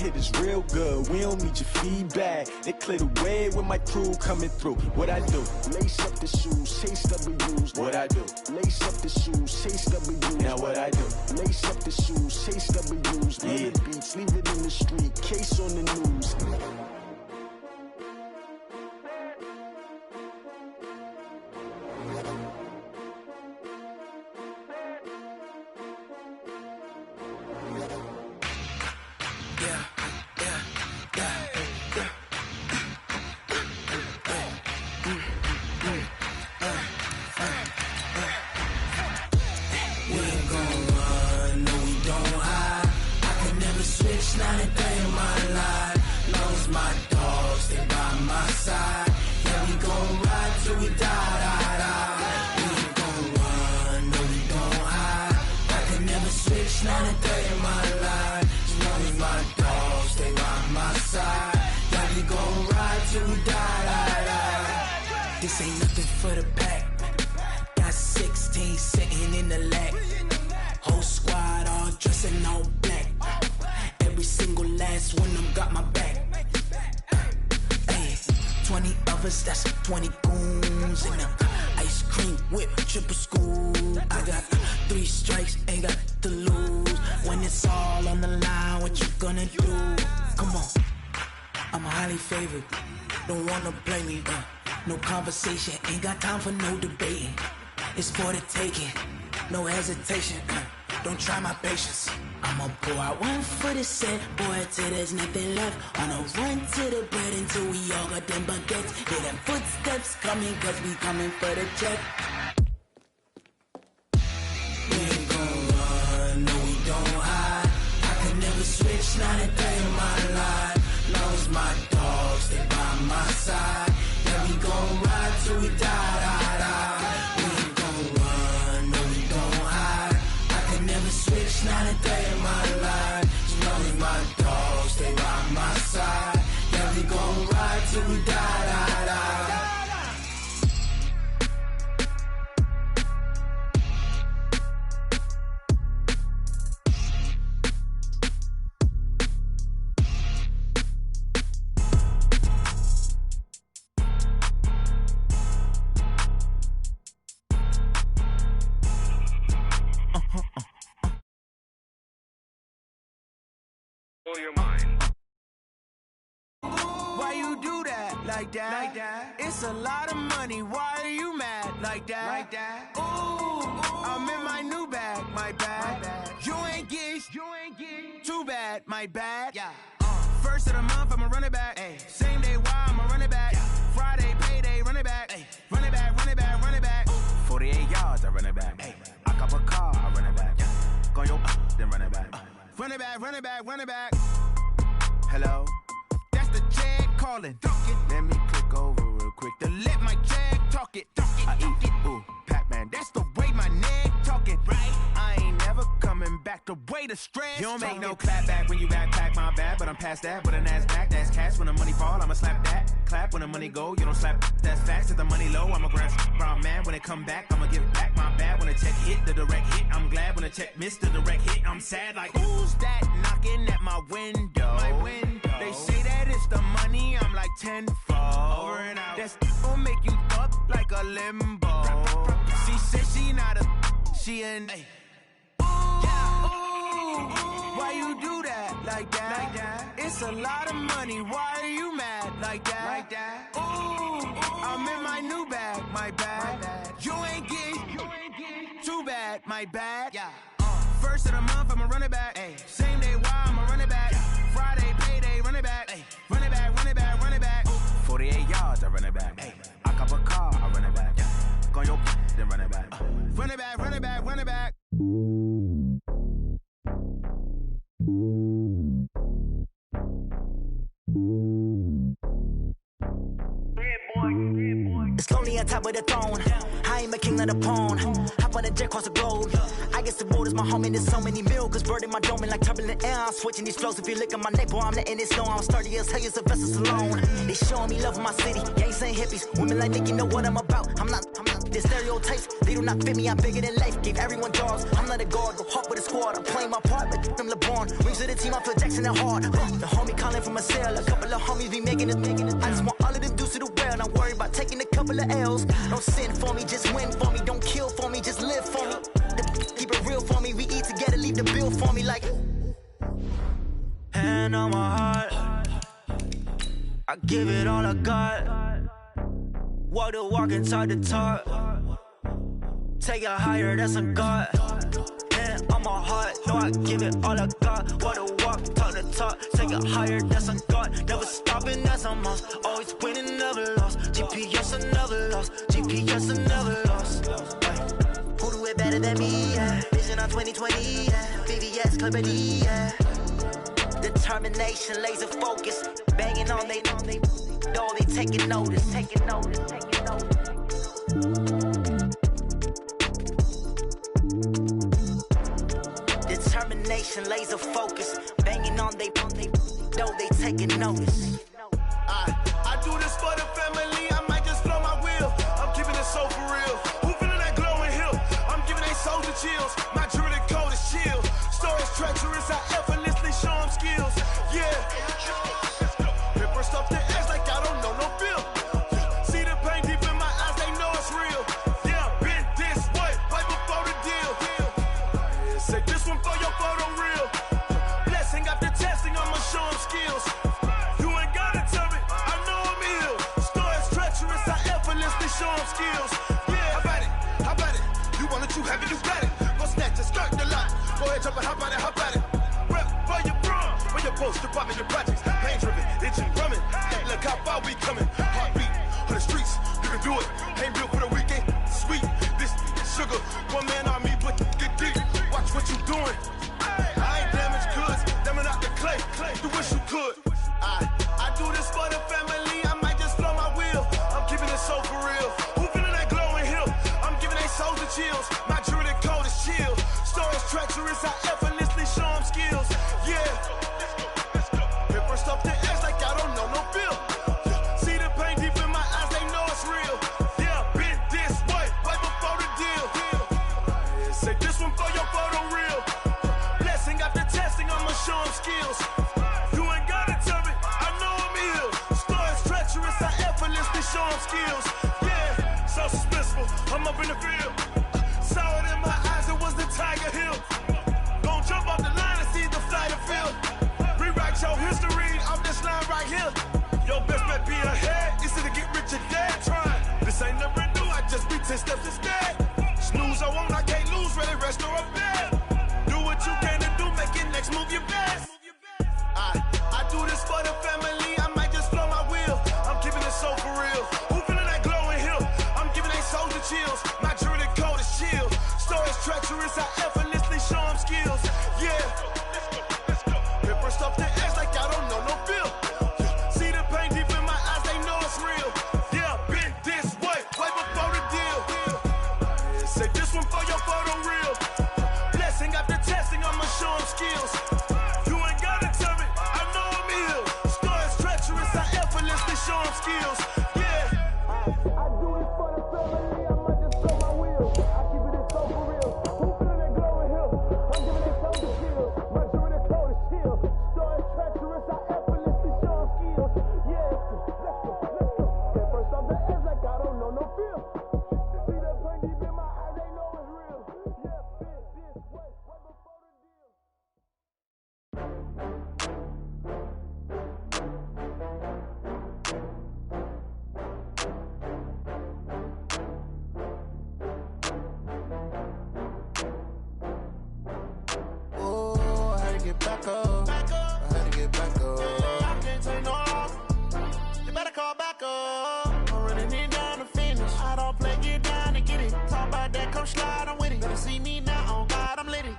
hit is real good. We don't need your feedback. They clear the way with my crew coming through. What I do? Lace up the shoes, chase W's. What I do? Lace up the shoes, chase W's. Now what I do? Lace up the shoes, chase W's. Yeah. The beats, leave it in the street, case on the news. This ain't nothing for the back. Got 16 sitting in the lag. Whole squad all dressing all black. Every single last one of them got my back. Hey, 20 of us, that's 20 goons in them. Ice cream whip, triple scoop. I got 3 strikes, ain't got to lose. When it's all on the line, what you gonna do? Come on, I'm highly favored. Don't wanna play me, no conversation, ain't got time for no debating. It's for the taking, no hesitation. Don't try my patience. I'ma pour out one for the set, boy, till there's nothing left. On a run to the bread until we all got them baguettes. Hear them footsteps coming, cause we coming for the check. We ain't gon' run, no we don't hide. I could never switch, not a day in my life. Long as my dogs stay by my side. Yeah, we gon' ride till we die. We ain't gon' run, no we don't hide. I could never switch, not a day in my life. As long as my dogs stay by my side. Yeah, we gon' ride till we die. Your mind. Why you do that like that? Like that? It's a lot of money. Why are you mad like that? Like that? Ooh, I'm in my new bag, my bad. You ain't get too bad, my bad. Yeah. First of the month, I'ma run it back. Ay. Same day, why I'ma run it back? Yeah. Friday, payday, run it back. Ay. Run it back, run it back, run it back. 48 yards, I run it back. Ay. I cop a car, I run it back. Yeah. Go your then run it back. Run it back, run it back, run it back. Hello? That's the jag calling. Let me click over real quick to let my jag talk it. I eat it, ooh, Pac-Man. That's the way my neck talking. Right? I ain't never coming back the way the stress. You don't make no clap back when you backpack my bad, but I'm past that. With a NASDAQ, that's cash. When the money fall, I'ma slap that. Clap when the money go, you don't slap. That's facts. If the money low, I'ma grab brown man. When it come back, I'ma give back my bad. When the check hit, the direct hit. I'm glad when the check missed the direct hit. I'm sad like, who's that knocking at my window? My window. They say that it's the money, I'm like tenfold. Over and out. That's gon' make you up like a limbo. She said she not a, she an. Ay. Yeah. Ooh. Why you do that like that? Like that? It's a lot of money. Why are you mad like that? Like that? Ooh. I'm in my new bag, my bad. You ain't get too bad, my bad. Yeah. First of the month, I'ma run it back. Ay. Same day, why I'ma run it back? Yeah. Friday, payday, run it back. Ay. Run it back, run it back, run it back. 48 yards, I run it back. Ay. I cop a car, I run it back. Yeah. Go your then run it back. Run it back, run it back, run it back. It's lonely on top of the throne. I ain't a king of the pawn. Hop on a jet across the globe. I guess the world is my home and there's so many milkers burning my dome and like turbulent air. I'm switching these flows. If you look at my neck, boy, I'm letting it snow. I'm sturdy as hell, as a vessel alone. They showing me love in my city. Gangs ain't hippies. Women like Nick, you know what I'm about. I'm not The stereotypes, they do not fit me, I'm bigger than life. Gave everyone dogs, I'm not a guard, go hard with a squad. I'm playing my part like them LeBron. Rings to the team, I feel Jackson and hard. The homie calling from a cell, a couple of homies be making it. I just want all of them dudes to do well, not worry about taking a couple of L's. Don't sin for me, just win for me. Don't kill for me, just live for me. Keep it real for me, we eat together, leave the bill for me like. Hand on my heart, I give it all I got. Walk the walk inside the talk. Take it higher, that's a God. Hand on my heart, no, I give it all I got. Walk the walk, talk the talk. Take it higher, that's a God. Never stopping, that's a must. Always winning, never lost. GPS, I never lost. GPS, I never lost. Who do it better than me? Yeah. Vision on 2020, yeah. VVS, Clipper D, yeah. Determination, laser focus. Banging on they door, they taking notice, taking notice, taking notice. Determination, laser focus. Banging on they door, they taking notice. I do this for the family, I might just blow my wheel. I'm keeping it so for real. Who feeling that glowing hill? I'm giving they soldier chills. My jewelry code is chill. Stories treacherous, I effortlessly show them skills. Yeah. Paper stuff the edge like I don't know no feel. See the pain deep in my eyes, they know it's real. Yeah, been this way, right before the deal. Say this one for your photo real. Blessing after testing, I'ma show them skills. You ain't gotta tell me, I know I'm ill. Stories treacherous, I effortlessly show them skills. Yeah, how about it? You want it, you have it, you got it. Go snatch it, skirt the lot. Go ahead, jump it, how about it, how about it? Rep for your bro, for your post, department, your projects. Pain driven, itching, drumming. Look how far we coming. Heartbeat for the streets, you can do it. Ain't built for the weekend. Sweet, this sugar. One man army, but get deep. Watch what you doing. I ain't damaged goods, damn it out the clay. You wish you could. I do this for the family, I might just blow my wheel. I'm keeping it so for real. Who feeling that glowing hill? I'm giving they souls the chills. My jewelry code is chill. Stories treacherous, I effortlessly show them skills. Yeah. Paper stuff the edge like I don't know no feel. See the pain deep in my eyes, they know it's real. Yeah, been this way, right before the deal. Say this one for your photo real. Blessing after testing, I'ma show them skills. You ain't gotta tell me, I know I'm ill. Stories treacherous, I effortlessly show them skills. Yeah, so suspenseful, I'm up in the field. Saw it in my eyes, it was the Tiger Hill. Gon' jump off the line and see the flight of field. Rewrite your history off this line right here. Your best bet be ahead, it's to get rich or dead trying. This ain't never new, I just be 10 steps instead. Snooze I won't, I can't lose, ready, rest or a bed. Do what you can to do, make it next move your best. I do this for the family, I might just blow my wheel. I'm keeping it so for real. Who feeling that glowing hill? I'm giving they soldier chills. My jewelry code is chill. Stories treacherous, I effortlessly show them skills. Yeah. Paper stuff the edge like I don't know no feel. See the pain deep in my eyes, they know it's real. Yeah, been this way, right before the deal. Say this one for your photo real. Blessing after testing, I'ma show them skills. You ain't gotta tell me, I know I'm ill. Stories treacherous, I effortlessly show them skills. Yeah. I do it for the family, I might just blow my wheel. I keep it so for real. Who feeling that glowing hill? I'm giving it so to chill. My jewelry code is chill. Stories treacherous, I effortlessly show them skills. Yeah, let's go. Paper stuff the edge like I don't know no feel. See the pain deep in my eyes, they know it's real. Yeah, been this way, right before the deal. Oh, I had to get back up. I had to get back up. I can't take no loss. You better call back up. I'm running it down to finish. I don't play, get down and get it. Talk about that, come slide, I'm with it. Better see me now, on God, I'm litty.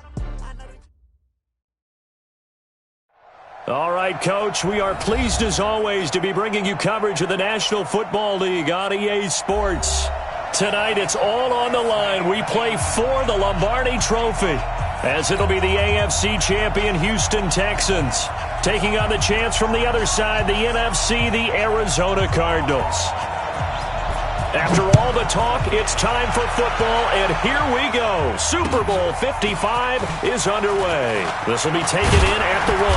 All right, Coach, we are pleased as always to be bringing you coverage of the National Football League on EA Sports. Tonight, it's all on the line. We play for the Lombardi Trophy, as it'll be the AFC champion Houston Texans taking on the chance from the other side, the NFC, the Arizona Cardinals. After all the talk, it's time for football, and here we go. Super Bowl 55 is underway. This will be taken in at the 1.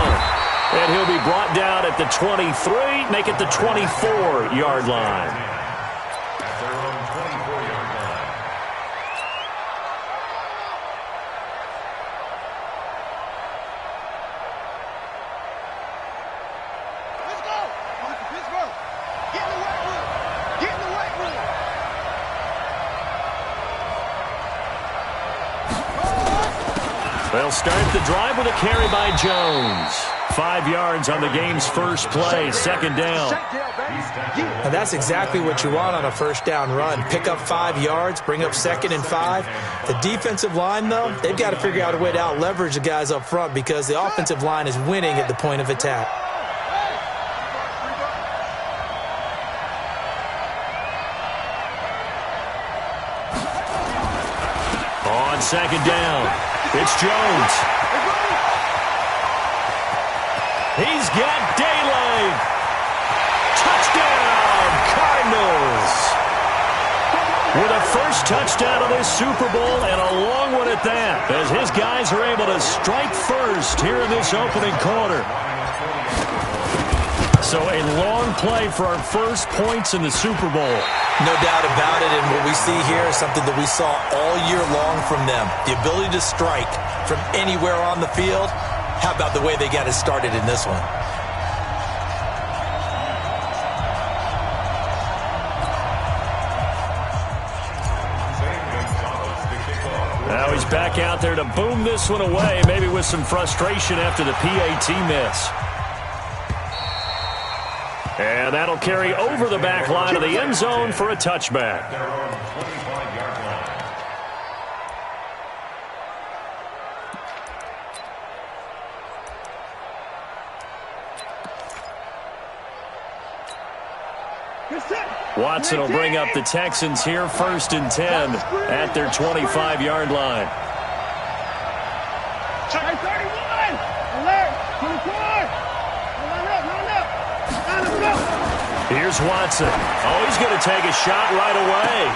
And he'll be brought down at the 23, make it the 24-yard line. They'll start the drive with a carry by Jones. 5 yards on the game's first play, second down. And that's exactly what you want on a first down run. Pick up 5 yards, bring up 2nd and 5. The defensive line, though, they've got to figure out a way to out-leverage the guys up front because the offensive line is winning at the point of attack. On second down, it's Jones. He's got daylight. Touchdown, Cardinals. With a first touchdown of this Super Bowl, and a long one at that, as his guys are able to strike first here in this opening quarter. So a long play for our first points in the Super Bowl. No doubt about it, and what we see here is something that we saw all year long from them. The ability to strike from anywhere on the field. How about the way they got it started in this one? Now he's back out there to boom this one away, maybe with some frustration after the PAT miss. And that'll carry over the back line of the end zone for a touchback. Watson will bring up the Texans here, 1st and 10 at their 25-yard line. Here's Watson. Oh, he's going to take a shot right away.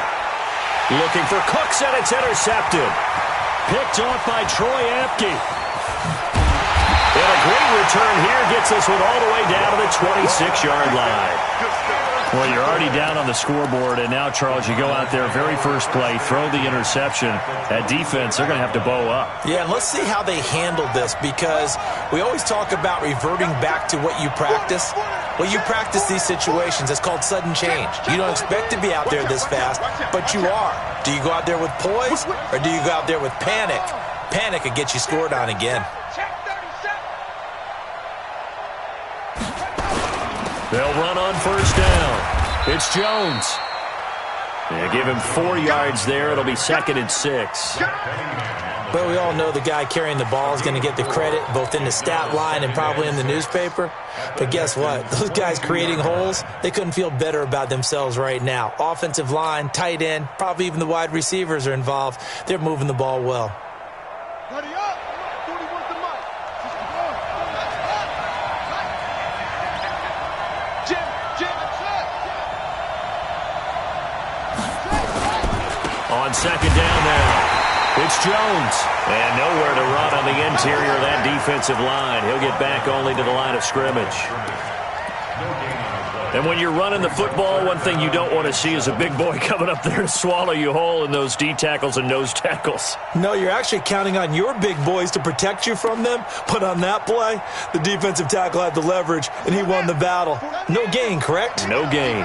Looking for Cooks, and it's intercepted. Picked off by Troy Apke. And a great return here gets us one all the way down to the 26-yard line. Well, you're already down on the scoreboard, and now, Charles, you go out there, very first play, throw the interception. That defense, they're going to have to bow up. Yeah, and let's see how they handle this, because we always talk about reverting back to what you practice. Well, you practice these situations. It's called sudden change. You don't expect to be out there this fast, but you are. Do you go out there with poise, or do you go out there with panic? Panic could get you scored on again. They'll run on first down. It's Jones. They give him 4 yards there. It'll be 2nd and 6. But we all know the guy carrying the ball is going to get the credit, both in the stat line and probably in the newspaper. But guess what? Those guys creating holes, they couldn't feel better about themselves right now. Offensive line, tight end, probably even the wide receivers are involved. They're moving the ball well. On second down now, it's Jones. And nowhere to run on the interior of that defensive line. He'll get back only to the line of scrimmage. And when you're running the football, one thing you don't want to see is a big boy coming up there to swallow you whole in those D tackles and nose tackles. No, you're actually counting on your big boys to protect you from them. But on that play, the defensive tackle had the leverage, and he won the battle. No gain, correct? No gain.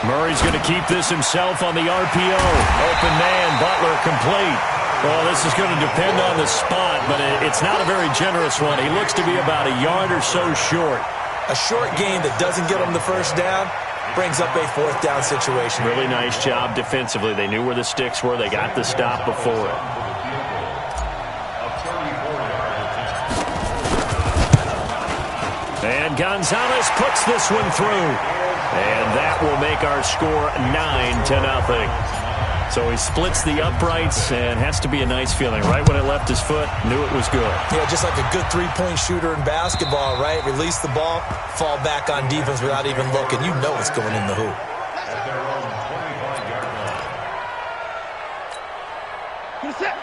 Murray's going to keep this himself on the RPO. Open man, Butler complete. Well, this is going to depend on the spot, but it's not a very generous one. He looks to be about a yard or so short. A short gain that doesn't get him the first down brings up a 4th down situation. Really nice job defensively. They knew where the sticks were. They got the stop before it. And Gonzalez puts this one through. And that will make our score 9-0. So he splits the uprights and has to be a nice feeling. Right when it left his foot, knew it was good. Yeah, just like a good three-point shooter in basketball, right? Release the ball, fall back on defense without even looking. You know it's going in the hoop.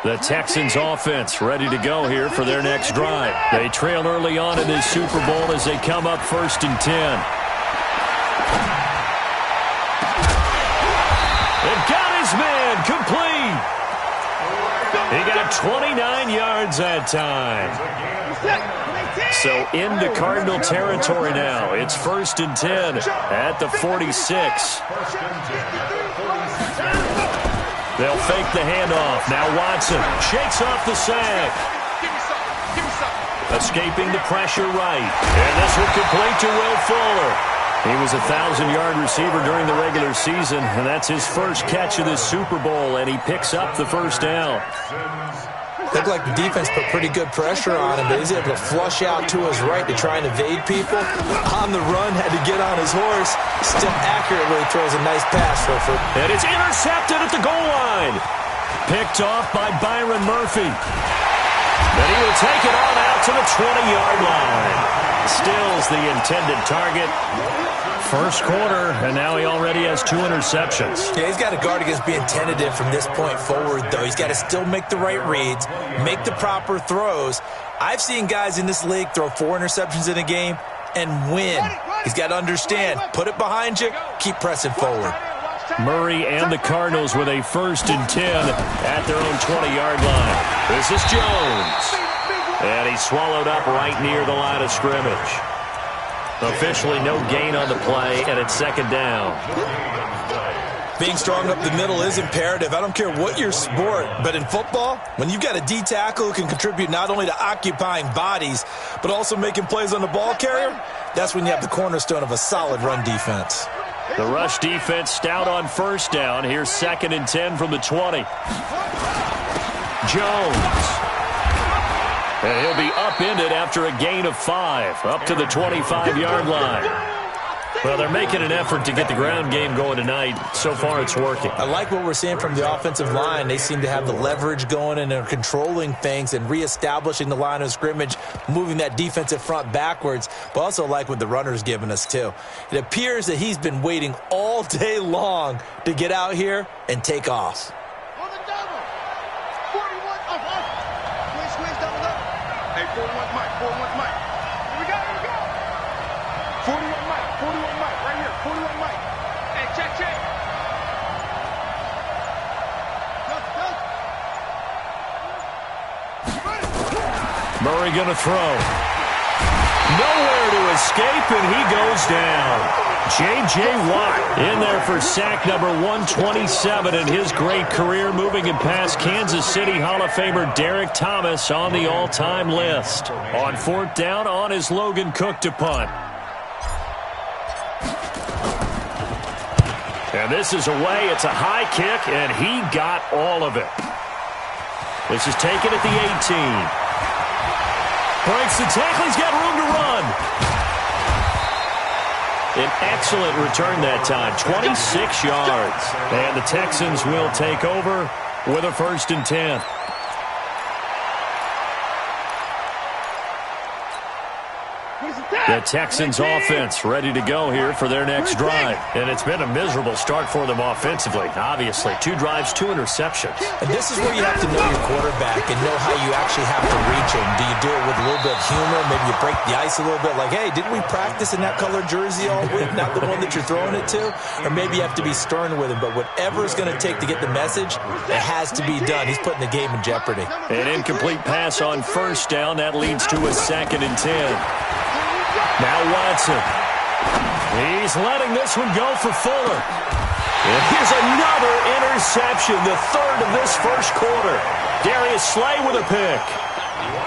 The Texans offense ready to go here for their next drive. They trail early on in this Super Bowl as they come up 1st and 10. They've got his man complete. He got 29 yards that time. So into Cardinal territory now. It's 1st and 10 at the 46. They'll fake the handoff. Now Watson shakes off the sack. Escaping the pressure right. And this will complete to Will Fuller. He was a 1,000-yard receiver during the regular season, and that's his first catch of this Super Bowl, and he picks up the first down. Looked like the defense put pretty good pressure on him, but he's able to flush out to his right to try and evade people. On the run, had to get on his horse. Still accurately throws a nice pass. And it's intercepted at the goal line. Picked off by Byron Murphy. And he will take it on out to the 20-yard line. Stills the intended target. First quarter, and now he already has 2 interceptions. Yeah, he's got to guard against being tentative from this point forward, though. He's got to still make the right reads, make the proper throws. I've seen guys in this league throw 4 interceptions in a game and win. He's got to understand, put it behind you, keep pressing forward. Murray and the Cardinals with a 1st and 10 at their own 20-yard line. This is Jones. And he's swallowed up right near the line of scrimmage. Officially no gain on the play, and it's 2nd down. Being strong up the middle is imperative. I don't care what your sport, but in football, when you've got a D tackle who can contribute not only to occupying bodies, but also making plays on the ball carrier, that's when you have the cornerstone of a solid run defense. The rush defense stout on 1st down. Here's 2nd and 10 from the 20. Jones. And he'll be upended after a gain of 5, up to the 25-yard line. Well, they're making an effort to get the ground game going tonight. So far, it's working. I like what we're seeing from the offensive line. They seem to have the leverage going and are controlling things and reestablishing the line of scrimmage, moving that defensive front backwards, but also like what the runner's giving us, too. It appears that he's been waiting all day long to get out here and take off. Hey, 41 Mike, 41 Mike. Here we go, here we go. 41 Mike, right here, 41 Mike. Hey, check. Murray going to throw. Nowhere to escape, and he goes down. J.J. Watt in there for sack number 127 in his great career, moving him past Kansas City Hall of Famer Derek Thomas on the all-time list. On 4th down, on is Logan Cook to punt. And this is away. It's a high kick, and he got all of it. This is taken at the 18. Breaks the tackle. He's got room to run. An excellent return that time, 26 yards. And the Texans will take over with a 1st and 10. The Texans offense ready to go here for their next drive. And it's been a miserable start for them offensively, obviously. 2 drives, 2 interceptions. And this is where you have to know your quarterback and know how you actually have to reach him. Do you do it with a little bit of humor? Maybe you break the ice a little bit like, hey, didn't we practice in that colored jersey all week? Not the one that you're throwing it to? Or maybe you have to be stern with him. But whatever it's going to take to get the message, it has to be done. He's putting the game in jeopardy. An incomplete pass on 1st down. That leads to a 2nd and 10. Now Watson. He's letting this one go for Fuller. And here's another interception, the 3rd of this first quarter. Darius Slay with a pick.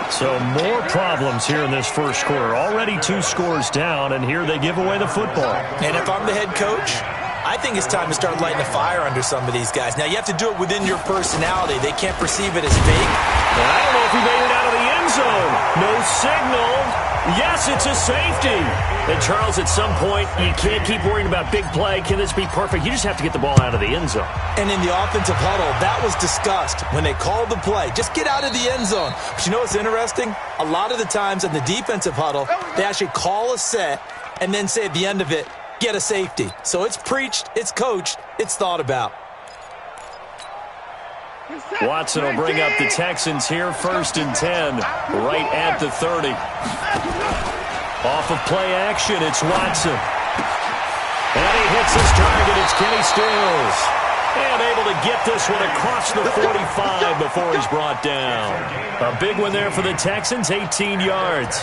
So more problems here in this first quarter. Already 2 scores down, and here they give away the football. And if I'm the head coach, I think it's time to start lighting a fire under some of these guys. Now, you have to do it within your personality. They can't perceive it as fake. And I don't know if he made it out of the end zone. No signal. Yes, it's a safety. And, Charles, at some point, you can't keep worrying about big play. Can this be perfect? You just have to get the ball out of the end zone. And in the offensive huddle, that was discussed when they called the play. Just get out of the end zone. But you know what's interesting? A lot of the times in the defensive huddle, they actually call a set and then say at the end of it, get a safety. So it's preached, it's coached, it's thought about. Watson will bring up the Texans here, 1st and 10, right at the 30. Off of play action, it's Watson. And he hits his target. It's Kenny Stills. And able to get this one across the 45 before he's brought down. A big one there for the Texans, 18 yards.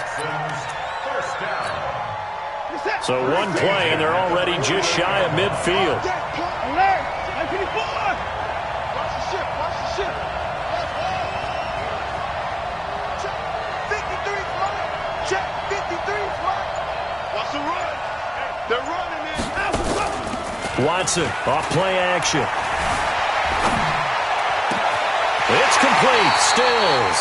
So one play, and they're already just shy of midfield. Watson, off play action. It's complete. Stills.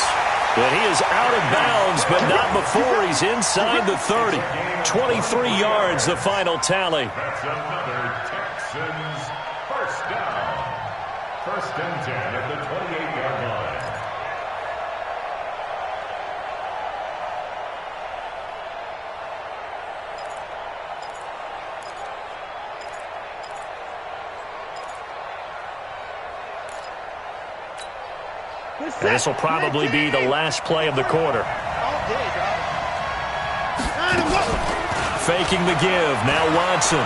But he is out of bounds, but not before he's inside the 30. 23 yards, the final tally. That's another Texans first down. 1st and 10 at the 28-yard line. And this will probably be the last play of the quarter. Faking the give. Now Watson.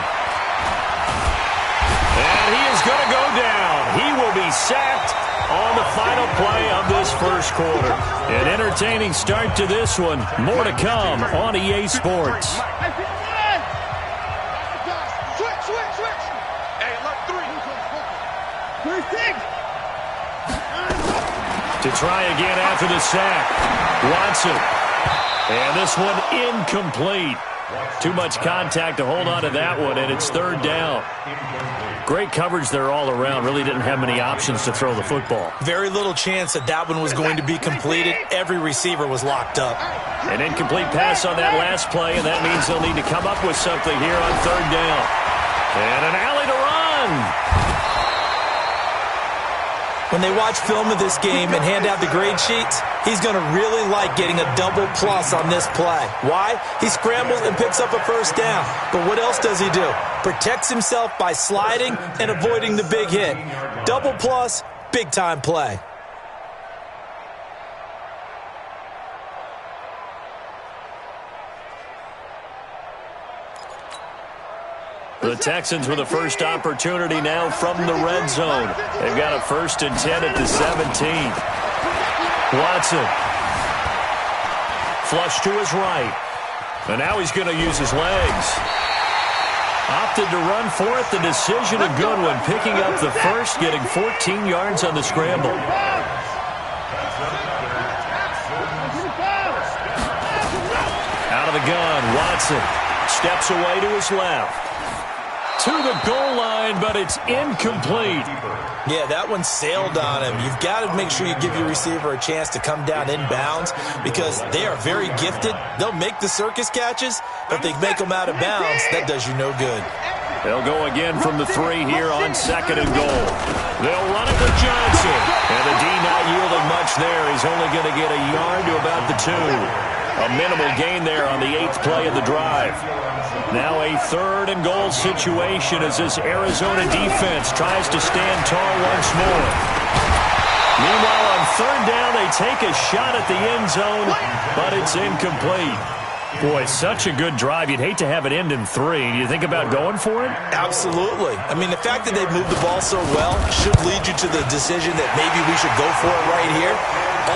And he is going to go down. He will be sacked on the final play of this first quarter. An entertaining start to this one. More to come on EA Sports. To try again after the sack. Watson. And this one incomplete. Too much contact to hold on to that one, and it's 3rd down. Great coverage there all around. Really didn't have many options to throw the football. Very little chance that that one was going to be completed. Every receiver was locked up. An incomplete pass on that last play, and that means they'll need to come up with something here on 3rd down. And an alley to run. When they watch film of this game and hand out the grade sheets, he's going to really like getting a double plus on this play. Why? He scrambles and picks up a 1st down. But what else does he do? Protects himself by sliding and avoiding the big hit. Double plus, big-time play. The Texans with the first opportunity now from the red zone. They've got a 1st and 10 at the 17. Watson. Flush to his right. And now he's going to use his legs. Opted to run for it. The decision a good one. Picking up the first, getting 14 yards on the scramble. Out of the gun, Watson steps away to his left. To the goal line, but it's incomplete. Yeah, that one sailed on him. You've got to make sure you give your receiver a chance to come down inbounds because they are very gifted. They'll make the circus catches, but they make them out of bounds. That does you no good. They'll go again from the 3 here on 2nd and goal. They'll run it with Johnson. And the D not yielding much there. He's only going to get a yard to about the 2. A minimal gain there on the 8th play of the drive. Now a 3rd and goal situation as this Arizona defense tries to stand tall once more. Meanwhile, on 3rd down, they take a shot at the end zone, but it's incomplete. Boy, such a good drive. You'd hate to have it end in 3. Do you think about going for it? Absolutely. I mean, the fact that they've moved the ball so well should lead you to the decision that maybe we should go for it right here.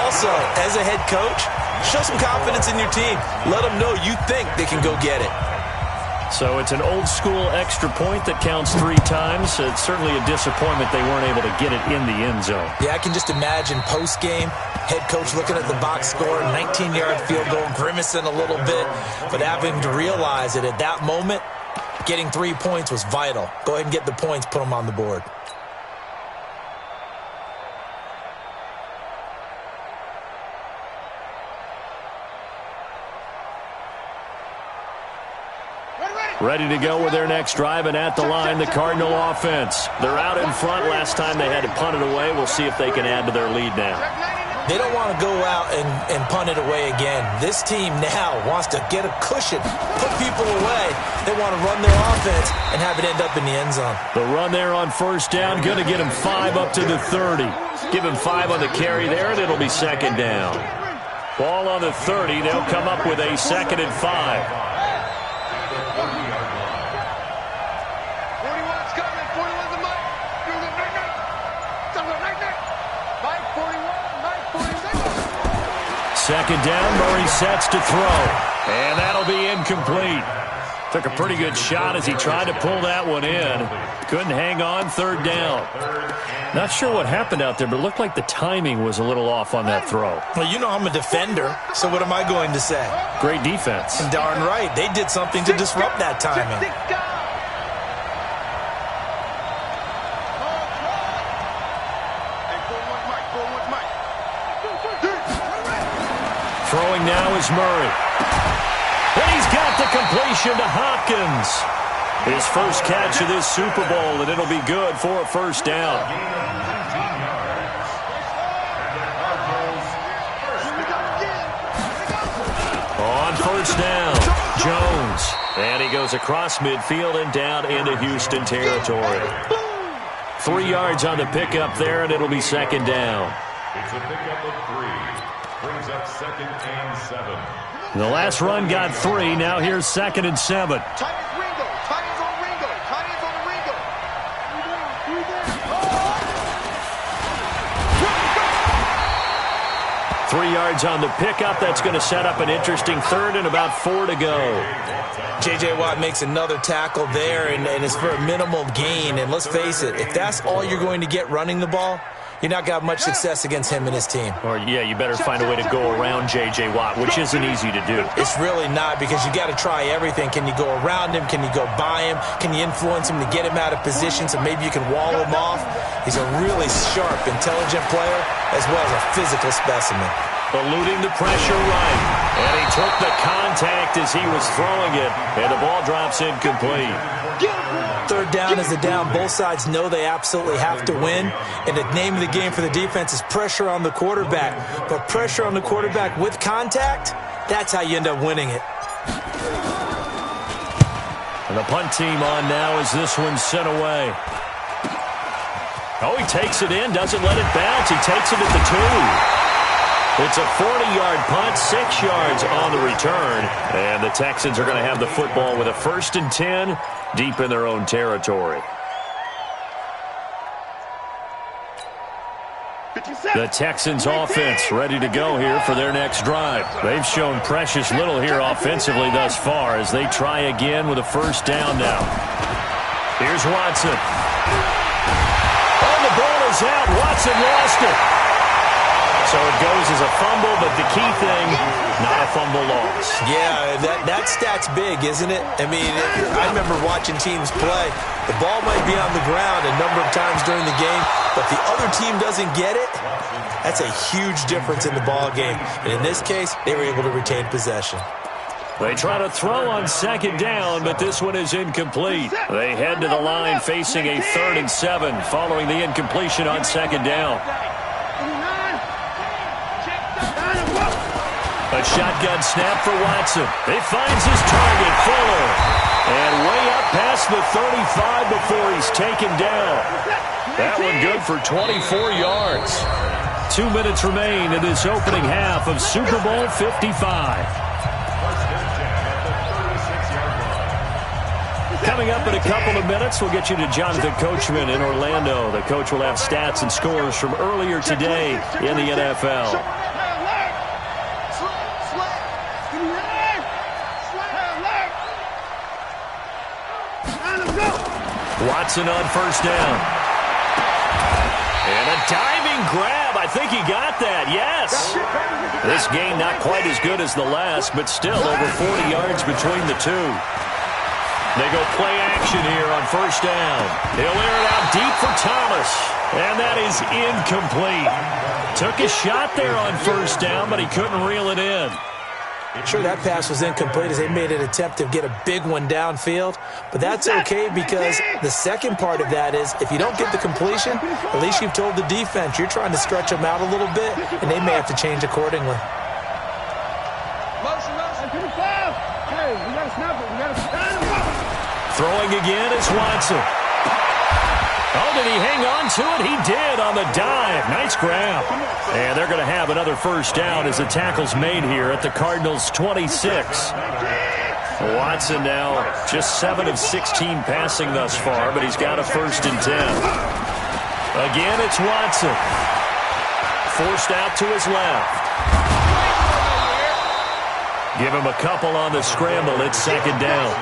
Also, as a head coach, show some confidence in your team. Let them know you think they can go get it. So it's an old-school extra point that counts 3 times. It's certainly a disappointment they weren't able to get it in the end zone. Yeah, I can just imagine post-game, head coach looking at the box score, 19-yard field goal, grimacing a little bit, but having to realize that at that moment, getting 3 points was vital. Go ahead and get the points, put them on the board. Ready to go with their next drive, and at the line, the Cardinal offense. They're out in front. Last time they had to punt it away. We'll see if they can add to their lead now. They don't want to go out and punt it away again. This team now wants to get a cushion, put people away. They want to run their offense and have it end up in the end zone. The run there on first down, going to get him 5 up to the 30. Give him 5 on the carry there, and it'll be second down. Ball on the 30. They'll come up with a 2nd and 5. Second down, Murray sets to throw. And that'll be incomplete. Took a pretty good shot as he tried to pull that one in. Couldn't hang on, 3rd down. Not sure what happened out there, but it looked like the timing was a little off on that throw. Well, you know I'm a defender, so what am I going to say? Great defense. And darn right, they did something to disrupt that timing. Throwing now is Murray. And he's got the completion to Hopkins. His first catch of this Super Bowl, and it'll be good for a first down. On first down, Jones. And he goes across midfield and down into Houston territory. 3 yards on the pickup there, and it'll be second down. It's a pickup of 3. Brings up 2nd and 7. The last run got 3. Now here's 2nd and 7. Tight ends Ringo. Tight ends on Ringo. Tight ends on Ringo. 3 yards on the pickup. That's going to set up an interesting 3rd and about 4 to go. J.J. Watt makes another tackle there, and it's for a minimal gain. And let's face it, if that's all you're going to get running the ball, you're not going to have much success against him and his team. Or, yeah, you better find a way to go around J.J. Watt, which isn't easy to do. It's really not, because you got to try everything. Can you go around him? Can you go by him? Can you influence him to get him out of position so maybe you can wall him off? He's a really sharp, intelligent player as well as a physical specimen. Eluding the pressure right. And he took the contact as he was throwing it. And the ball drops incomplete. 3rd down is the down. Both sides know they absolutely have to win. And the name of the game for the defense is pressure on the quarterback. But pressure on the quarterback with contact, that's how you end up winning it. And the punt team on now as this one's sent away. Oh, he takes it in, doesn't let it bounce. He takes it at the 2. It's a 40-yard punt, 6 yards on the return. And the Texans are going to have the football with a 1st and 10 deep in their own territory. The Texans offense ready to go here for their next drive. They've shown precious little here offensively thus far as they try again with a 1st down now. Here's Watson. Oh, the ball is out. Watson lost it. So it goes as a fumble, but the key thing, not a fumble loss. Yeah, that stat's big, isn't it? I mean, I remember watching teams play. The ball might be on the ground a number of times during the game, but the other team doesn't get it. That's a huge difference in the ball game. And in this case, they were able to retain possession. They try to throw on 2nd down, but this one is incomplete. They head to the line facing a 3rd and 7 following the incompletion on 2nd down. A shotgun snap for Watson. He finds his target, Fuller. And way up past the 35 before he's taken down. That one good for 24 yards. 2 minutes remain in this opening half of Super Bowl 55. Coming up in a couple of minutes, we'll get you to Jonathan Coachman in Orlando. The coach will have stats and scores from earlier today in the NFL. Watson on 1st down. And a diving grab. I think he got that. Yes. This game not quite as good as the last, but still over 40 yards between the two. They go play action here on 1st down. He'll air it out deep for Thomas. And that is incomplete. Took a shot there on 1st down, but he couldn't reel it in. Sure, that pass was incomplete as they made an attempt to get a big one downfield, but that's okay because the second part of that is if you don't get the completion, at least you've told the defense you're trying to stretch them out a little bit, and they may have to change accordingly. Throwing again is Watson. Oh, did he hang on to it? He did on the dive. Nice grab. And they're going to have another first down as the tackle's made here at the Cardinals' 26. Watson now just 7 of 16 passing thus far, but he's got a 1st and 10. Again, it's Watson. Forced out to his left. Give him a couple on the scramble. It's 2nd down.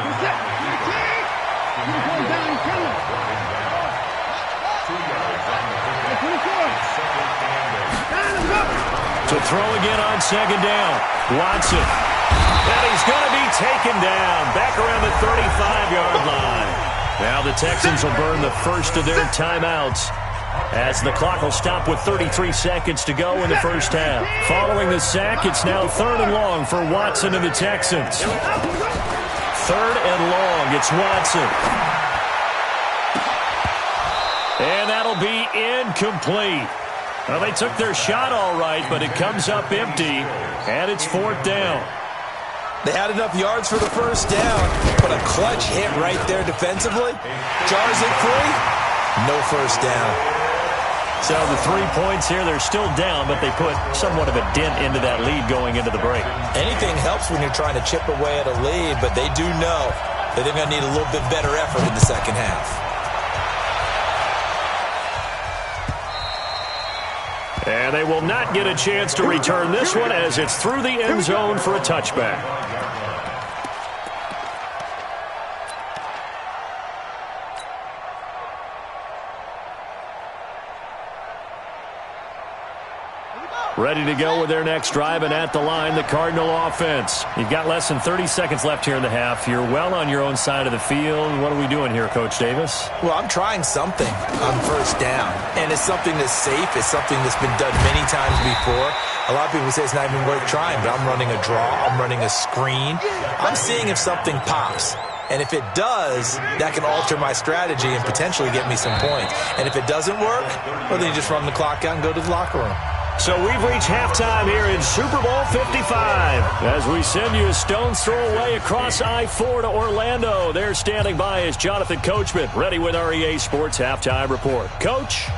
To throw again on 2nd down. Watson. And he's going to be taken down. Back around the 35-yard line. Now the Texans will burn the first of their timeouts as the clock will stop with 33 seconds to go in the first half. Following the sack, it's now 3rd and long for Watson and the Texans. 3rd and long. It's Watson. And that'll be incomplete. Well, they took their shot all right, but it comes up empty, and it's 4th down. They had enough yards for the first down, but a clutch hit right there defensively. Jars it free. No first down. So the 3 points here, they're still down, but they put somewhat of a dent into that lead going into the break. Anything helps when you're trying to chip away at a lead, but they do know that they're going to need a little bit better effort in the second half. And they will not get a chance to return this one as it's through the end zone for a touchback. Ready to go with their next drive, and at the line, the Cardinal offense. You've got less than 30 seconds left here in the half. You're well on your own side of the field. What are we doing here, Coach Davis? Well, I'm trying something on first down, and it's something that's safe. It's something that's been done many times before. A lot of people say it's not even worth trying, but I'm running a draw. I'm running a screen. I'm seeing if something pops. And if it does, that can alter my strategy and potentially get me some points. And if it doesn't work, well, then you just run the clock out and go to the locker room. So we've reached halftime here in Super Bowl 55 as we send you a stone's throw away across I-4 to Orlando. There standing by is Jonathan Coachman, ready with our EA Sports Halftime Report. Coach?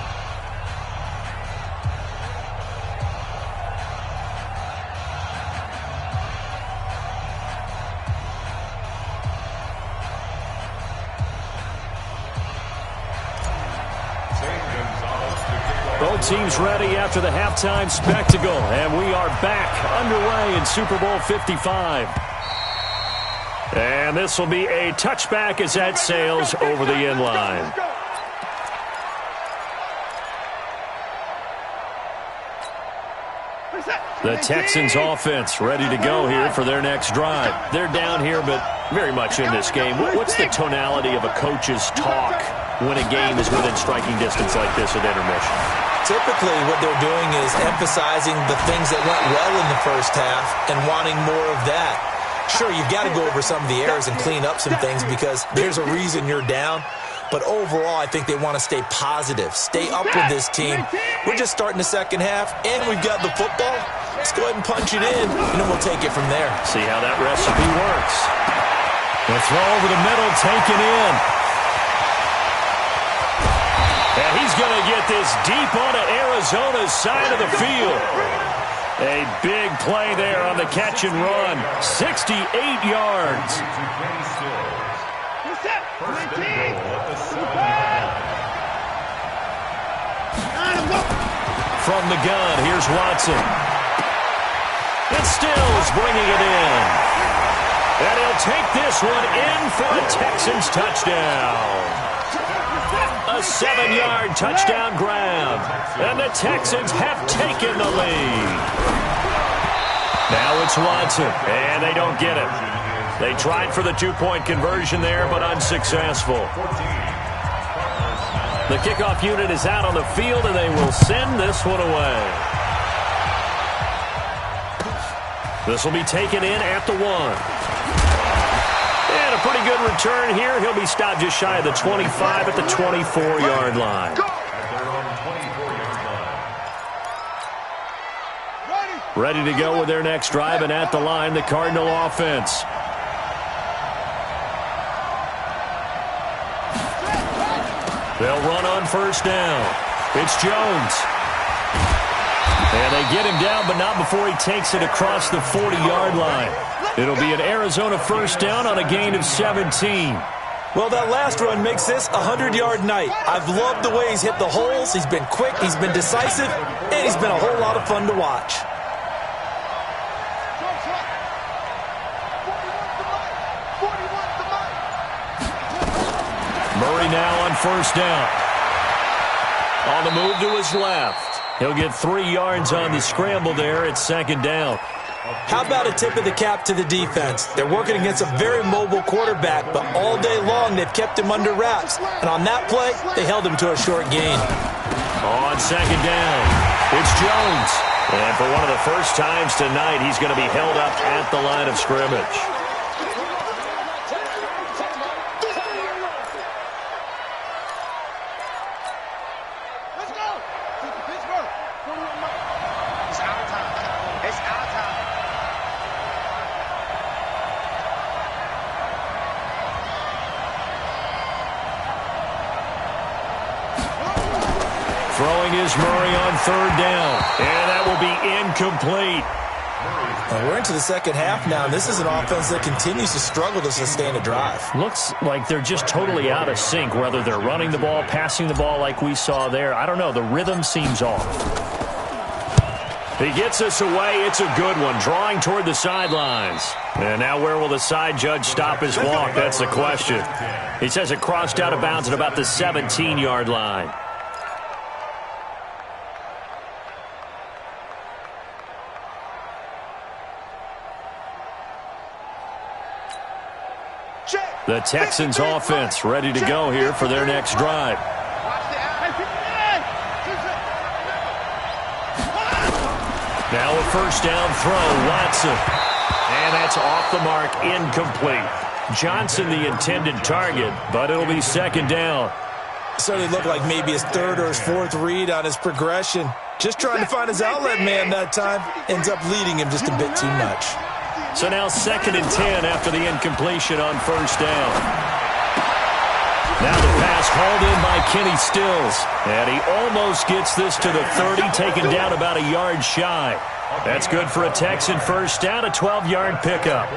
Both teams ready after the halftime spectacle, and we are back underway in Super Bowl 55. And this will be a touchback as that sails over the end line. The Texans offense ready to go here for their next drive. They're down here, but very much in this game. What's the tonality of a coach's talk when a game is within striking distance like this at intermission? Typically, what they're doing is emphasizing the things that went well in the first half and wanting more of that. Sure, you've got to go over some of the errors and clean up some things because there's a reason you're down. But overall, I think they want to stay positive, stay up with this team. We're just starting the second half, and we've got the football. Let's go ahead and punch it in, and then we'll take it from there. See how that recipe works. The throw over the middle, taken in. And he's going to get this deep onto Arizona's side of the field. A big play there on the catch and run. 68 yards. From the gun, here's Watson. And Stills bringing it in. And he'll take this one in for a Texans touchdown. A 7-yard touchdown grab. And the Texans have taken the lead. Now it's Watson. And they don't get it. They tried for the two-point conversion there, but unsuccessful. The kickoff unit is out on the field, and they will send this one away. This will be taken in at the 1. And a pretty good return here. He'll be stopped just shy of the 25 at the 24-yard line. Ready to go with their next drive, and at the line, the Cardinal offense. They'll run on first down. It's Jones. And they get him down, but not before he takes it across the 40-yard line. It'll be an Arizona first down on a gain of 17. Well, that last run makes this a 100-yard night. I've loved the way he's hit the holes. He's been quick, he's been decisive, and he's been a whole lot of fun to watch. Murray now on first down. On the move to his left. He'll get 3 yards on the scramble there at second down. How about a tip of the cap to the defense? They're working against a very mobile quarterback, but all day long they've kept him under wraps. And on that play, they held him to a short gain. On second down, it's Jones. And for one of the first times tonight, he's going to be held up at the line of scrimmage. Throwing is Murray on third down, and that will be incomplete. Well, we're into the second half now, and this is an offense that continues to struggle to sustain a drive. Looks like they're just totally out of sync, whether they're running the ball, passing the ball like we saw there. I don't know. The rhythm seems off. He gets us away. It's a good one, drawing toward the sidelines. And now where will the side judge stop his walk? That's the question. He says it crossed out of bounds at about the 17-yard line. The Texans offense ready to go here for their next drive. Now a first down throw, Watson. And that's off the mark, incomplete. Johnson the intended target, but it'll be second down. Certainly looked like maybe his third or his fourth read on his progression. Just trying to find his outlet man that time. Ends up leading him just a bit too much. So now 2nd and 10 after the incompletion on first down. Now the pass hauled in by Kenny Stills. And he almost gets this to the 30, taken down about a yard shy. That's good for a Texan first down, a 12-yard pickup.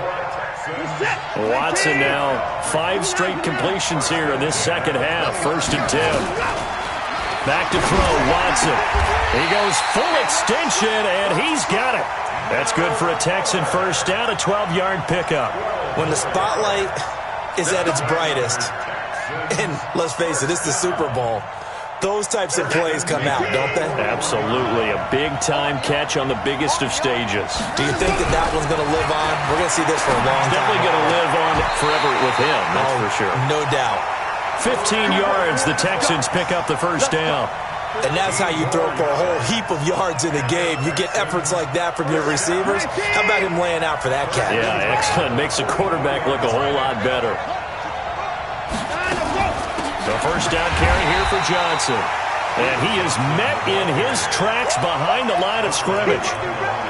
Watson now 5 straight completions here in this second half. 1st and 10. Back to throw, Watson. He goes full extension, and he's got it. That's good for a Texan first down, a 12-yard pickup. When the spotlight is at its brightest, and let's face it, it's the Super Bowl, those types of plays come out, don't they? Absolutely. A big-time catch on the biggest of stages. Do you think that that one's going to live on? We're going to see this for a long time. Definitely going to live on forever with him, that's for sure. No doubt. 15 yards, the Texans pick up the first down. And that's how you throw for a whole heap of yards in the game. You get efforts like that from your receivers. How about him laying out for that catch? Yeah, excellent. Makes the quarterback look a whole lot better. The first down carry here for Johnson. And he is met in his tracks behind the line of scrimmage.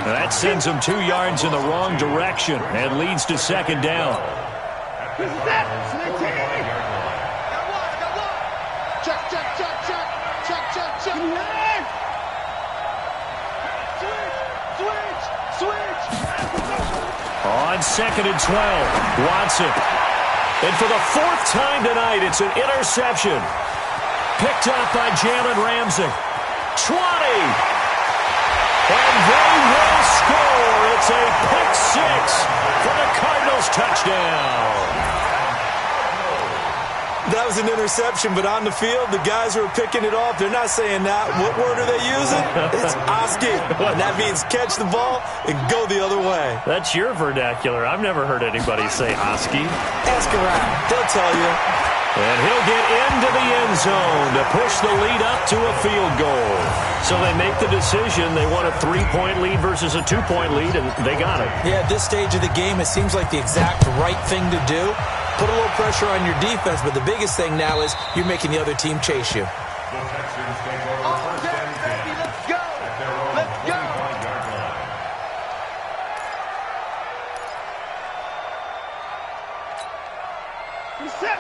And that sends him 2 yards in the wrong direction and leads to second down. On 2nd and 12, Watson. And for the 4th time tonight, it's an interception. Picked up by Jalen Ramsey. 20. And they will score. It's a pick 6 for the Cardinals touchdown. That was an interception, but on the field, the guys who are picking it off, they're not saying that. What word are they using? It's Oski. And that means catch the ball and go the other way. That's your vernacular. I've never heard anybody say Oski. Ask around. They'll tell you. And he'll get into the end zone to push the lead up to a field goal. So they make the decision. They want a 3-point lead versus a 2-point lead, and they got it. Yeah, at this stage of the game, it seems like the exact right thing to do. Put a little pressure on your defense, but the biggest thing now is you're making the other team chase you. The Texans take over first and 10. Let's go! At their own 25-yard line.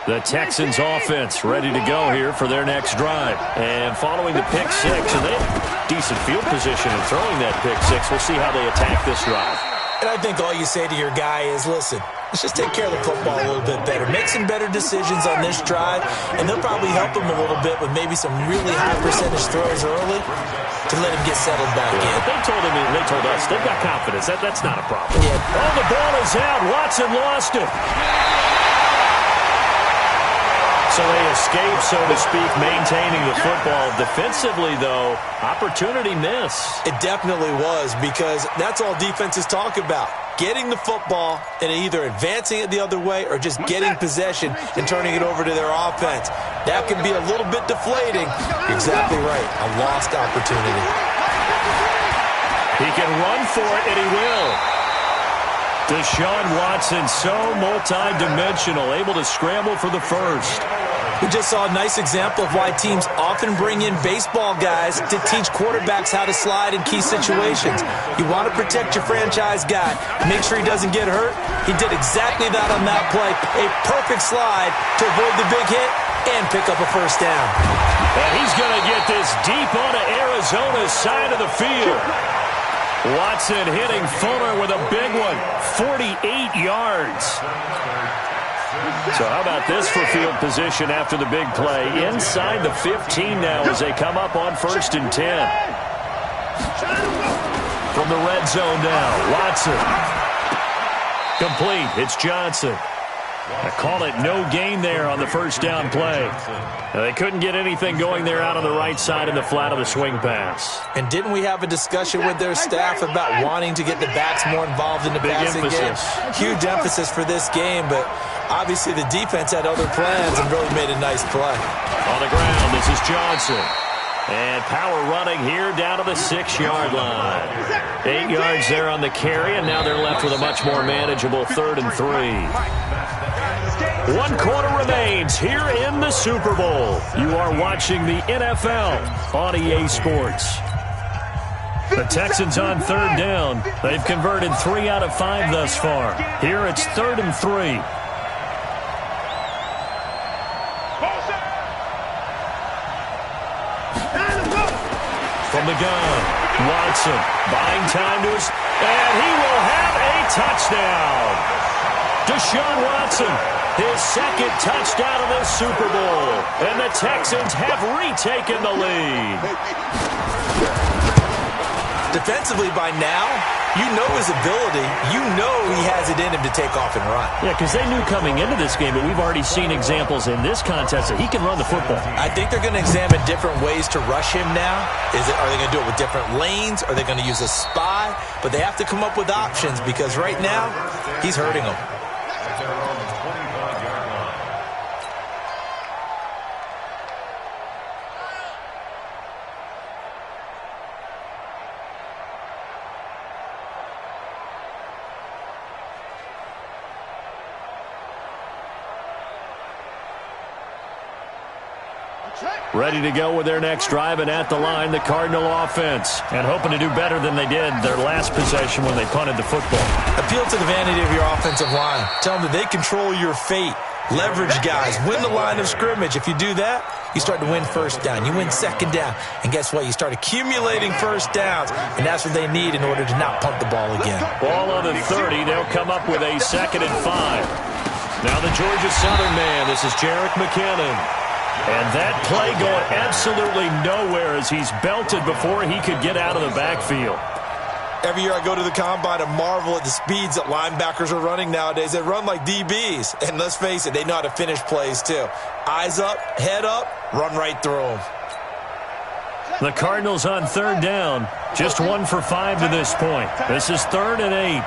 The Texans offense ready to go here for their next drive. And following the pick six, and they have decent field position in throwing that pick six. We'll see how they attack this drive. And I think all you say to your guy is, listen, let's just take care of the football a little bit better. Make some better decisions on this drive, and they'll probably help him a little bit with maybe some really high percentage throws early to let him get settled back in. They told us they've got confidence. That's not a problem. Yeah. Oh, the ball is out. Watson lost it. So they escape, so to speak, maintaining the football. Defensively, though, opportunity miss. It definitely was, because that's all defenses talk about. Getting the football and either advancing it the other way or just getting possession and turning it over to their offense. That can be a little bit deflating. Exactly right. A lost opportunity. He can run for it, and he will. Deshaun Watson, so multi-dimensional, able to scramble for the first. We just saw a nice example of why teams often bring in baseball guys to teach quarterbacks how to slide in key situations. You want to protect your franchise guy, make sure he doesn't get hurt. He did exactly that on that play. A perfect slide to avoid the big hit and pick up a first down. And he's going to get this deep onto Arizona's side of the field. Watson hitting Fuller with a big one, 48 yards. So how about this for field position after the big play? Inside the 15 now as they come up on 1st and 10. From the red zone now, Watson. Complete. It's Johnson. I call it no gain there on the first down play. They couldn't get anything going there out on the right side in the flat of the swing pass. And didn't we have a discussion with their staff about wanting to get the backs more involved in the passing game? Huge emphasis for this game, but obviously the defense had other plans and really made a nice play. On the ground, this is Johnson. And power running here down to the 6-yard line. 8 yards there on the carry, and now they're left with a much more manageable 3rd and 3. 1 quarter remains here in the Super Bowl. You are watching the NFL on EA Sports. The Texans on 3rd down. They've converted 3 out of 5 thus far. Here it's 3rd and 3. From the gun, Watson buying time to his, and he will have a touchdown. Deshaun Watson, his 2nd touchdown of this Super Bowl, and the Texans have retaken the lead. Defensively by now, you know his ability. You know he has it in him to take off and run. Yeah, because they knew coming into this game, but we've already seen examples in this contest that he can run the football. I think they're going to examine different ways to rush him now. Are they going to do it with different lanes? Are they going to use a spy? But they have to come up with options because right now, he's hurting them. Ready to go with their next drive, and at the line, the Cardinal offense. And hoping to do better than they did their last possession when they punted the football. Appeal to the vanity of your offensive line. Tell them that they control your fate. Leverage guys. Win the line of scrimmage. If you do that, you start to win first down. You win second down. And guess what? You start accumulating first downs. And that's what they need in order to not punt the ball again. Ball on the 30. They'll come up with a 2nd and 5. Now the Georgia Southern man. This is Jerick McKinnon. And that play going absolutely nowhere as he's belted before he could get out of the backfield. Every year I go to the combine and marvel at the speeds that linebackers are running nowadays. They run like DBs. And let's face it, they know how to finish plays too. Eyes up, head up, run right through them. The Cardinals on 3rd down. Just 1 for 5 to this point. This is 3rd and 8.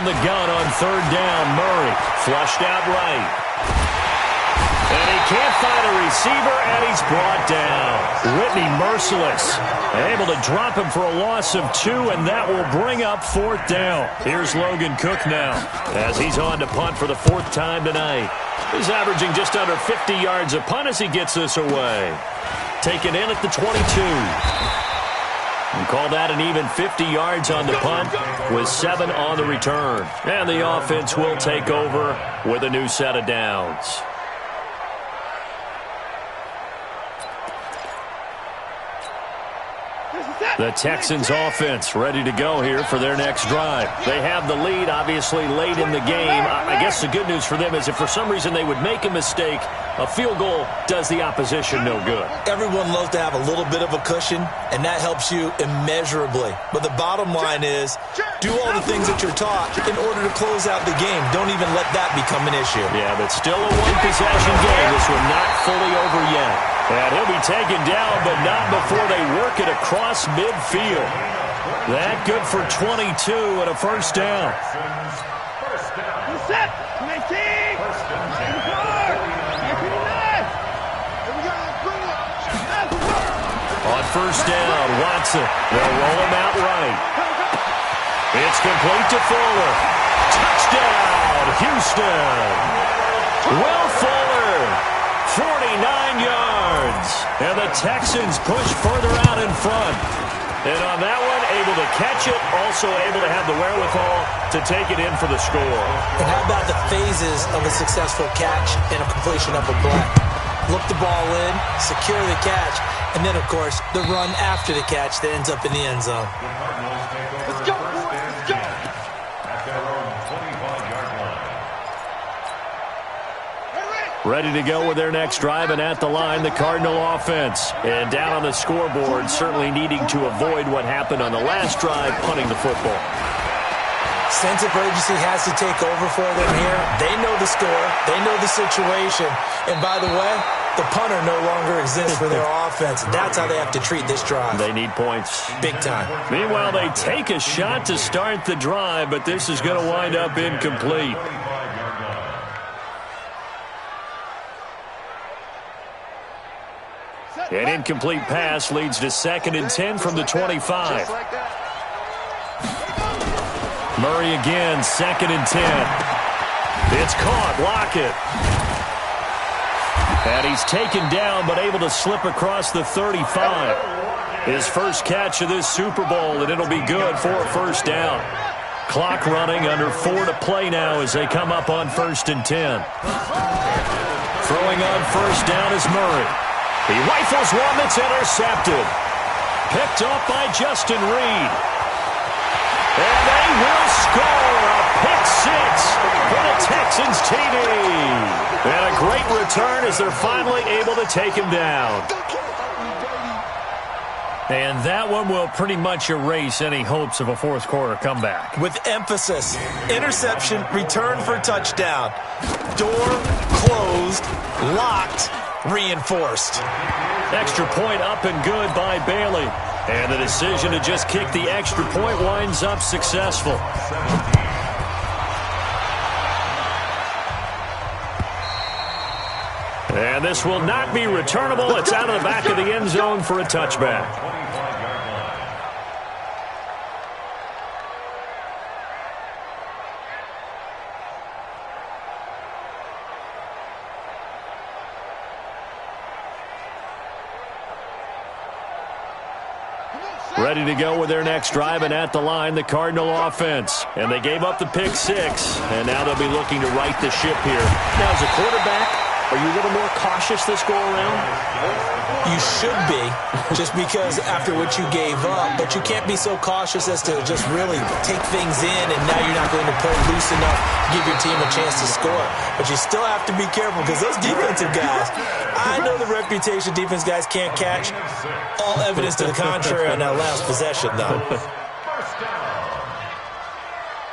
from the gun on third down. Murray flushed out right. And he can't find a receiver, and he's brought down. Whitney merciless. Able to drop him for a loss of 2, and that will bring up fourth down. Here's Logan Cook now as he's on to punt for the 4th time tonight. He's averaging just under 50 yards a punt as he gets this away. Taken in at the 22. And call that an even 50 yards on the punt with 7 on the return. And the offense will take over with a new set of downs. The Texans offense ready to go here for their next drive. They have the lead, obviously, late in the game. I guess the good news for them is if for some reason they would make a mistake, a field goal does the opposition no good. Everyone loves to have a little bit of a cushion, and that helps you immeasurably. But the bottom line is, do all the things that you're taught in order to close out the game. Don't even let that become an issue. Yeah, but still a one-possession game. This one not fully over yet. And he'll be taken down, but not before they work it across midfield. That good for 22 and a first down. Set. 19. On first down, Watson. They'll roll him out right. It's complete to Fuller. Touchdown, Houston. Will Fuller, 49 yards. And the Texans push further out in front. And on that one, able to catch it, also able to have the wherewithal to take it in for the score. And how about the phases of a successful catch and a completion of a play? Look the ball in, secure the catch, and then, of course, the run after the catch that ends up in the end zone. Let's go, boys. Let's go. At their own 25-yard line. Ready to go with their next drive, and at the line, the Cardinal offense. And down on the scoreboard, certainly needing to avoid what happened on the last drive, punting the football. Sense of urgency has to take over for them here. They know the score. They know the situation. And by the way, the punter no longer exists for their offense. That's how they have to treat this drive. They need points. Big time. Meanwhile, they take a shot to start the drive, but this is going to wind up incomplete. An incomplete pass leads to 2nd and 10 from the 25. Murray again, 2nd and 10. It's caught, Lockett. And he's taken down, but able to slip across the 35. His first catch of this Super Bowl, and it'll be good for a first down. Clock running, under 4 to play now as they come up on 1st and 10. Throwing on first down is Murray. He rifles one that's intercepted. Picked off by Justin Reed. And they will score a pick 6 for the Texans TD. And a great return as they're finally able to take him down. And that one will pretty much erase any hopes of a fourth quarter comeback. With emphasis, interception, return for touchdown. Door closed, locked, reinforced. Extra point up and good by Bailey. And the decision to just kick the extra point winds up successful. And this will not be returnable. It's out of the back of the end zone for a touchback. Ready to go with their next drive, and at the line, the Cardinal offense. And they gave up the pick 6, and now they'll be looking to right the ship here. Now, as a quarterback, are you a little more cautious this go-around? You should be, just because after what you gave up, but you can't be so cautious as to just really take things in, and now you're not going to play loose enough to give your team a chance to score. But you still have to be careful, because those defensive guys, I know the reputation defense guys can't catch. All evidence to the contrary on that last possession, though.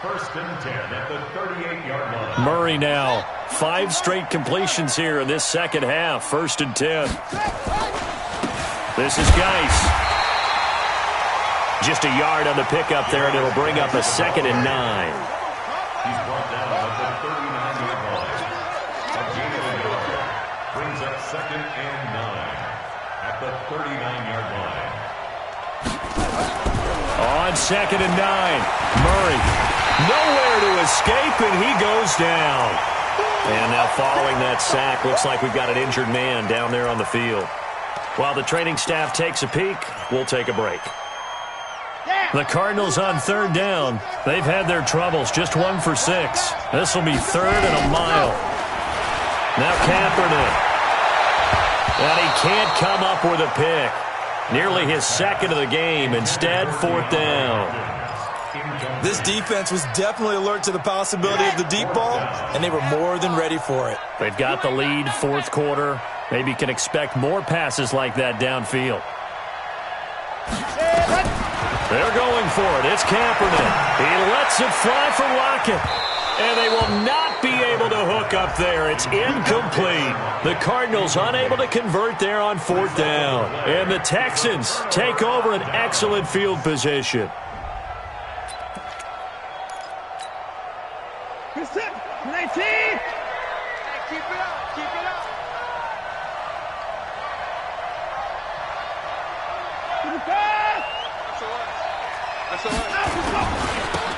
First and 10 at the 38-yard line. Murray now. 5 straight completions here in this second half. 1st and 10. This is Geis. Just a yard on the pickup there, and it'll bring up a 2nd and 9. He's brought down at the 39-yard line. A gain of a yard brings up 2nd and 9 at the 39-yard line. On 2nd and 9, Murray nowhere to escape, and he goes down. And now following that sack, looks like we've got an injured man down there on the field. While the training staff takes a peek, we'll take a break. The Cardinals on 3rd down. They've had their troubles, just 1 for 6. This will be 3rd and a mile. Now Kaepernick. And he can't come up with a pick. Nearly his 2nd of the game. Instead, 4th down. This defense was definitely alert to the possibility of the deep ball, and they were more than ready for it. They've got the lead, 4th quarter. Maybe can expect more passes like that downfield. They're going for it. It's Kaepernick. He lets it fly for Lockett. And they will not be able to hook up there. It's incomplete. The Cardinals unable to convert there on 4th down. And the Texans take over an excellent field position. Keep it up. Keep it up.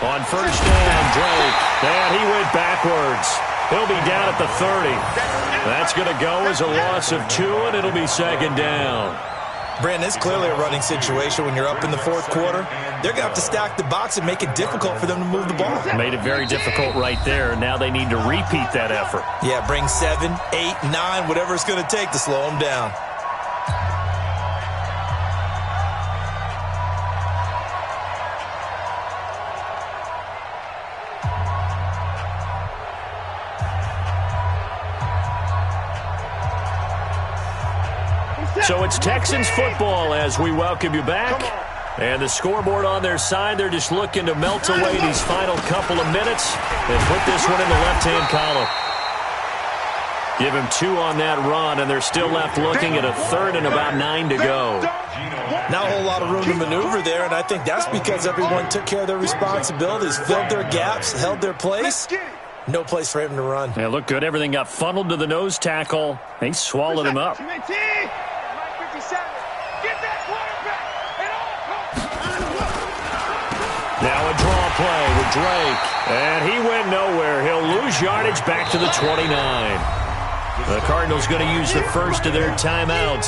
On 1st down, Drake. And he went backwards. He'll be down at the 30. That's going to go as a loss of 2, and it'll be 2nd down. Brandon, it's clearly a running situation when you're up in the 4th quarter. They're going to have to stack the box and make it difficult for them to move the ball. Made it very difficult right there. Now they need to repeat that effort. Yeah, bring 7, 8, 9, whatever it's going to take to slow them down. So it's Texans football as we welcome you back. And the scoreboard on their side, they're just looking to melt away these final couple of minutes and put this one in the left-hand column. Give him 2 on that run, and they're still left looking at a 3rd and about 9 to go. Not a whole lot of room to maneuver there, and I think that's because everyone took care of their responsibilities, filled their gaps, held their place. No place for him to run. Yeah, looked good. Everything got funneled to the nose tackle. They swallowed him up. Now a draw play with Drake. And he went nowhere. He'll lose yardage back to the 29. The Cardinals going to use the first of their timeouts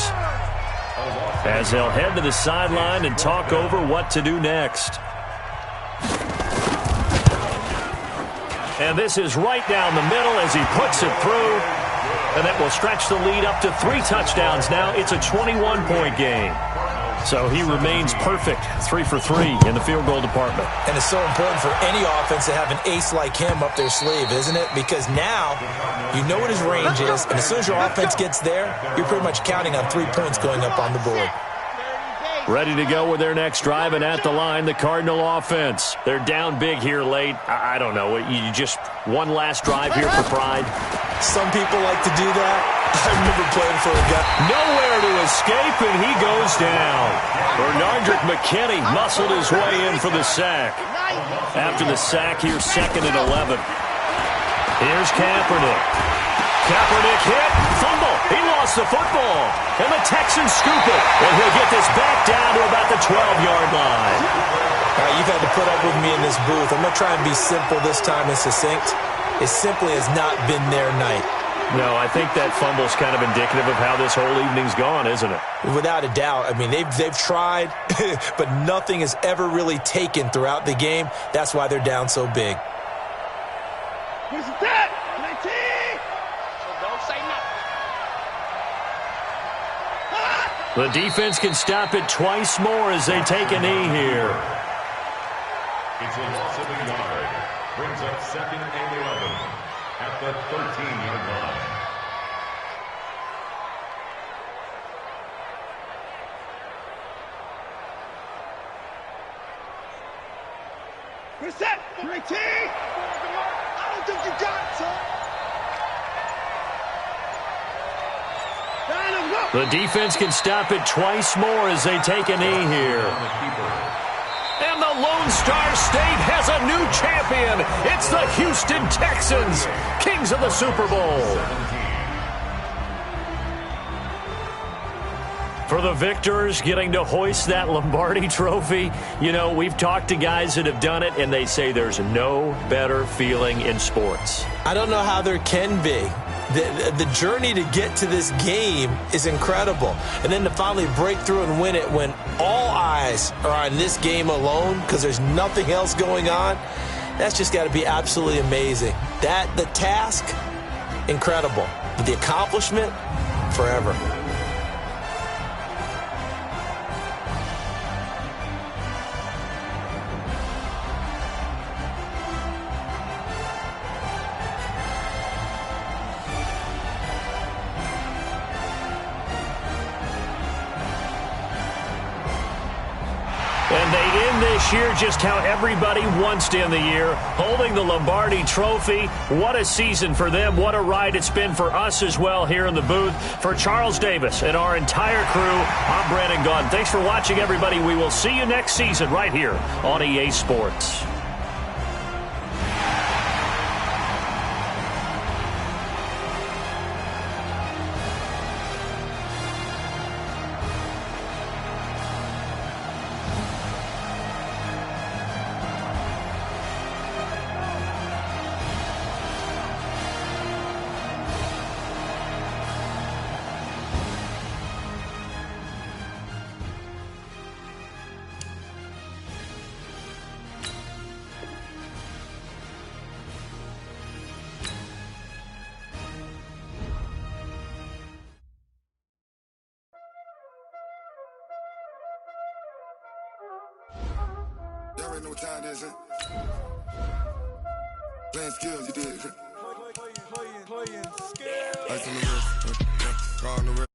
as they'll head to the sideline and talk over what to do next. And this is right down the middle as he puts it through. And that will stretch the lead up to 3 touchdowns now. It's a 21-point game. So he remains perfect, 3 for 3 in the field goal department. And it's so important for any offense to have an ace like him up their sleeve, isn't it? Because now you know what his range is, and as soon as your offense gets there, you're pretty much counting on 3 points going up on the board. Ready to go with their next drive, and at the line, the Cardinal offense. They're down big here late. I don't know. You just one last drive here for pride. Some people like to do that. I remember playing for a guy. Nowhere to escape, and he goes down. Bernardrick McKinney muscled his way in for the sack. After the sack, here's 2nd and 11. Here's Kaepernick. Kaepernick hit. Fumble. He lost the football. And the Texans scoop it. And he'll get this back down to about the 12-yard line. All right, you've had to put up with me in this booth. I'm going to try and be simple this time and succinct. It simply has not been their night. No, I think that fumble's kind of indicative of how this whole evening's gone, isn't it? Without a doubt. I mean, they've tried, but nothing has ever really taken throughout the game. That's why they're down so big. Who's that? 19! Don't say nothing. The defense can stop it twice more as they take a knee here. It's a loss of a yard. Brings up 2nd and 11 at the 13-yard line. Reset! 19! I don't think you got it, son. The defense can stop it twice more as they take a knee here. And the Lone Star State has a new champion. It's the Houston Texans, kings of the Super Bowl. For the victors, getting to hoist that Lombardi trophy, you know, we've talked to guys that have done it, and they say there's no better feeling in sports. I don't know how there can be. The journey to get to this game is incredible. And then to finally break through and win it when all eyes are on this game alone because there's nothing else going on, that's just got to be absolutely amazing. The task, incredible. But the accomplishment, forever. And they end this year just how everybody wants to end the year, holding the Lombardi Trophy. What a season for them. What a ride it's been for us as well here in the booth. For Charles Davis and our entire crew, I'm Brandon Gaudin. Thanks for watching, everybody. We will see you next season right here on EA Sports. Y'all already know what time it is, huh? Playing skills, you did. Playing skills. Ice on the wrist, car on the wrist.